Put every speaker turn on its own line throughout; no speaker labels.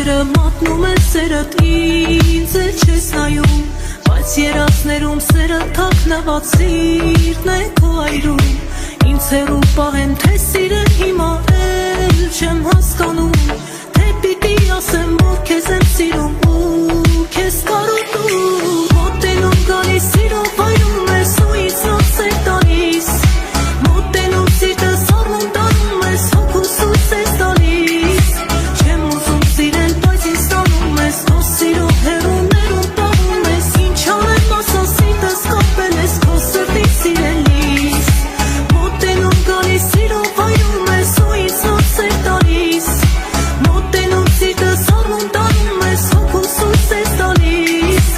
Աչքերը մատնում են սերդ ինձ էլ չես նայում Բայց երազներում սերը թաքնված սիրտն է քո այրում Ինձ հեռու պահեն թե սիրել հիմա էլ չեմ հասկանում Թե պիտի ասեմ որ քեզ եմ սիրում ու քեզ կարոտում Մոտենում գալիս սիրով այրում ես ու ինձ նոր սեր տալիս Մոտենում սիրտս առնում տանում ես հոգուս ույս ես տալիս Չեմ ուզում սիրել բայց ինձ տանում ես քո սիրով հեռուներում պահում ես Ինչ անեմ ասա սիրտս կապել ես քո սրտի սիրելիս Մոտենում գալիս սիրով այրում ես ու ինձ նոր սեր տալիս Մոտենում սիրտս առնում տանում ես հոգուս ույս ես տալիս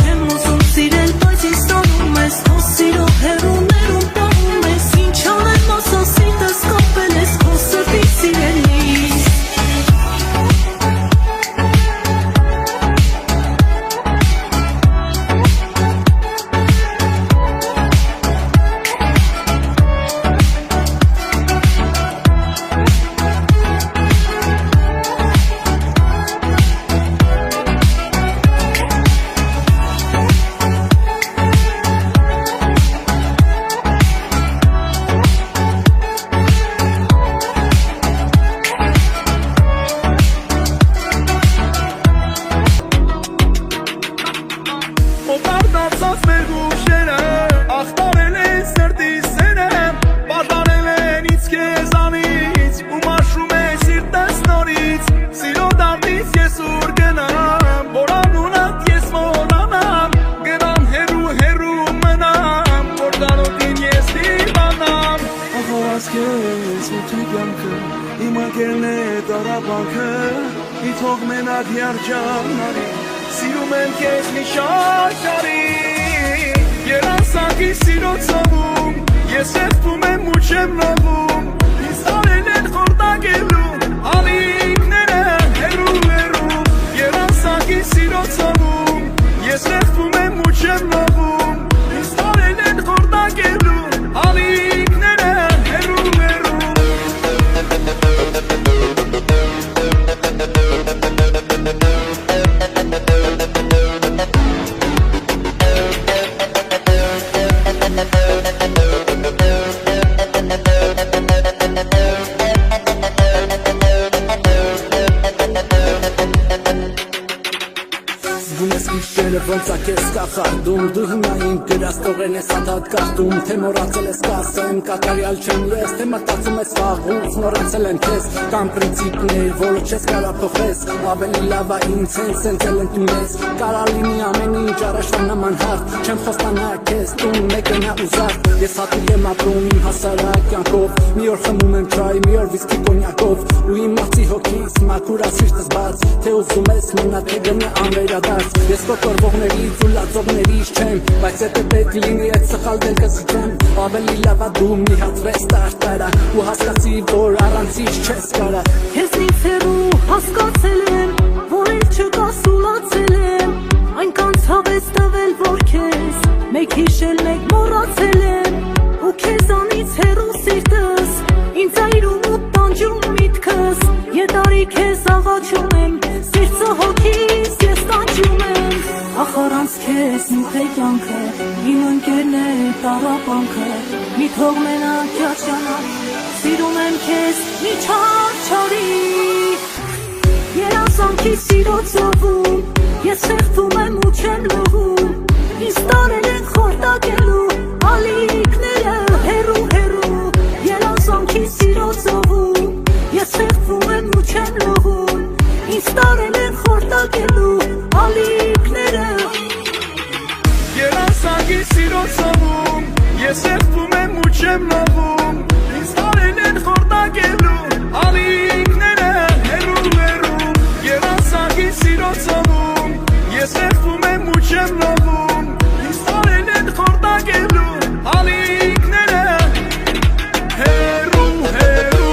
Չեմ ուզում սիրել բայց ինձ տանում ես քո սիրով հեռուներում պահում ես Ինչ անեմ ասա սիրտս կապել ես քո սրտի սիրելիս
Օտարդացած մեր գուշերը ախտարել են սրտի սերը Պատարել են ինձ քեզանից ու մաշում է սիրտս նորից Սիրո դարդից ես ուր գնամ որ անունդ ես մոռանամ Գնամ հեռու հեռու մնամ որ դարոտին ես դիվանամ Ախորած քեզ ու թու կյանքը իմ ակերն է տարապանքը Մի թող մենակ երջանարի Սիրում եմ քեզ մի շարժարի Երազանքի սիրո ծովում Ես եփվում եմ ու չեմ լողում Ինձ տարել են խորտակելու Ալիքները հեռու հեռու Երազանքի սիրո ծովում Ես եփվում եմ ու չեմ լողում Ինձ տարել են խորտակելու Ալիքները հեռու հեռու
Ոնց է քեզ կախարդում Դու հիմա իմ գրած տողերն ես ադատ կախտում Թե մոռացել ես կասեմ կատարյալ չեմ ես Թե մտածում ես վաղուց մոռացել եմ քեզ Կամ պրինցիպներ որը չես կարա փոխես Ավելի լավ է ինձ հենց սենցել են տունես Կարա լինի ամեն ինչ առաջվա նման հարթ Չեմ խոստանա քեզ տուն մեկնա ու զարդ Ես հատուկ եմ ապրում իմ հասարակ կյանքով Մի օր խմում եմ չայ, մի օր վիսկի կոնյակով Ու իմ մաղցի հոգից մաքուր է սիրտս բաց Թե ուզում ես մնա թե գնա անվերադարձ Ես կոկորվողներից ու լացողներից չեմ Բայց եթե պետք լինի այդ սխալ դելքը զիջեմ Ավելի լավ է դու մի հատ ռեստարտ արա Ու հասկացի որ առանցից չես կարա
Քեզնից հեռու հասկացել եմ որ էլ չկաս ուլացել եմ Այնքան ցավեց տվել որ քեզ մեկ հիշել մեկ մոռացել եմ Ու քեզանից հեռու սիրտս ինձ այրում ու տանջում միտքս Ետարի քեզ աղաչում եմ սիրտը հոգիս ես տանջում եմ Ախ առանց քեզ ինձ է կյանքը իմ ընկերն է տառապանքը Մի թող մենակ երջանալի Սիրում եմ քեզ մի չարչարի Երազանքի սիրո ծովում Ես շեղվում եմ ու չեմ լողում Ինձ տարել են խորտակելու Ալիքները հեռու հեռու Երազանքի սիրո ծովում Ես շեղվում եմ ու չեմ լողում Ինձ տարել են խորտակելու Ալիքները
Երազանքի սիրո ծովում Ես եփվում եմ ու չեմ լողում Ինձ տարել են խորտակելու Ալիքները հեռու հեռու Երազանքի սիրո ծովում Ես եփվում եմ ու չեմ լողում Ինձ տարել են խորտակելու Ալիքները հեռու հեռու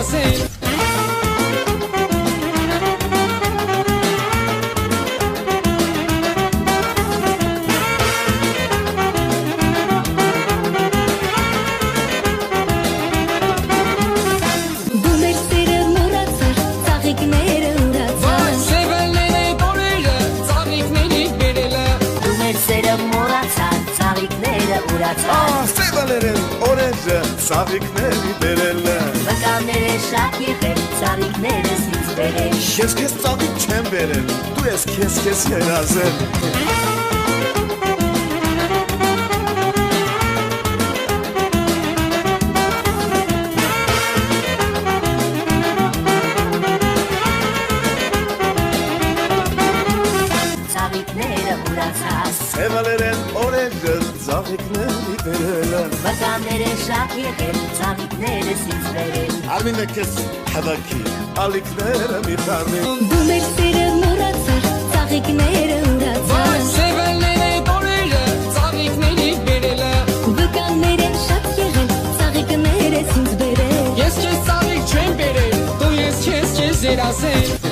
զերասեն
Սևալերեն օրենջը ծաղիկների բերել են
Վկաները շատ եղել, ծաղիկները ինձ բերել
Ես քեզ ծաղիկ չեմ բերել, դու ես քեզ երազել
Ծաղիկները ուրացած
Սևալերեն օրենջը ծաղիկների բերել են
Վկաները շատ եղել, ծաղիկները ինձ բերել
Արմինը քեզ հավաքի, ալիքները մի խառնի
Դու մեր սերը մոռացար, ծաղիկները ուրացած
Սևալները տորերը ծաղիկների բերելը
Վկաներ են շատ եղել, ծաղիկները ինձ բերել
Ես քեզ ծաղիկ չեմ բերել, դու ես քեզ զերասեն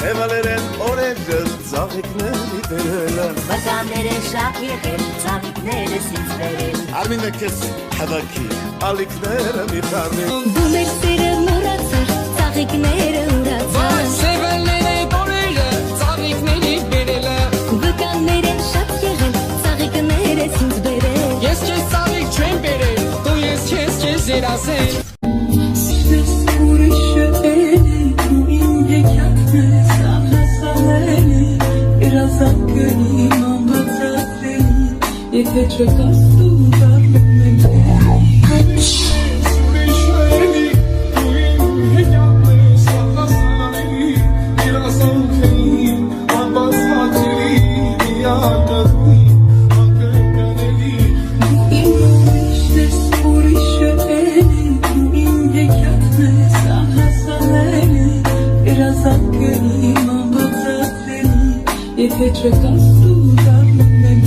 Սևալերեն օրենջը ծաղիկների բերել են
Վկաներ են շատ եղել, ծաղիկները ինձ բերել
Արմինը քեզ հավաքի, ալիքները մի խառնի
Դու մեր սերը մոռացար, ծաղիկները ուրացած
Սևալները տորերը ծաղիկների բերելը
Վկաներ են շատ եղել, ծաղիկները ինձ բերել
Ես քեզ ծաղիկ չեմ բերել, դու ես քեզ զերասեն
Եթե չկաս դու դառնում եմ Եթե չկաս դու դառնում եմ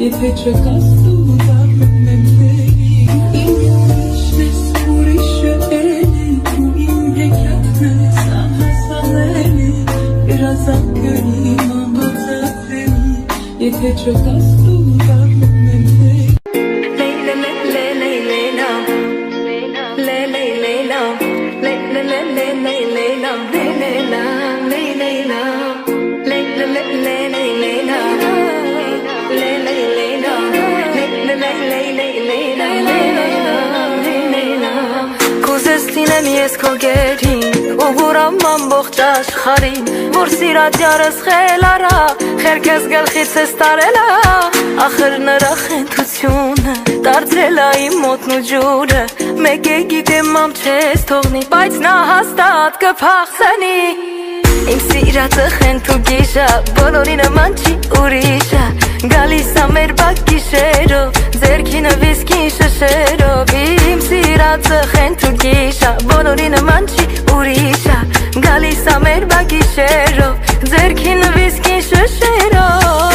Եթե չկաս դու դառնում եմ Իմ ուրիշն ես, ուրիշը էլի Ու իմ հեքիաթն ես անհասանելի Երազանքը իմ անբացատրելի Եթե չկաս դու դառնում եմ
Կուզեստինեմ ես քո գերին ու գուրամ ամբողջ աշխարհին որ սիրած յարս խելարա խերքես գլխից ես տարելա ախր նրա խենթությունը դարձրել է իմ մոտն ու ջուրը մեկ է գիտեմ ամ չես թողնի բայց նա հաստատ կփախցնի Իմ սիրածը խենթ ու գիշա բոլորի նման չի ուրիշա Գալիս ա մեր բակ գիշերով ձերքինը վիսկին շշերով Իմ սիրածը խենթ ու գիշա բոլորի նման չի ուրիշա Գալիս ա մեր բակ գիշերով ձերքինը վիսկին շշերով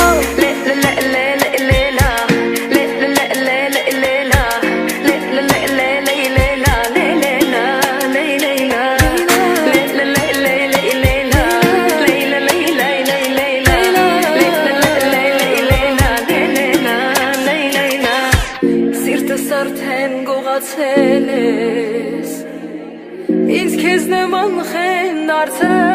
Ինձ քեզ նման խեն դարձել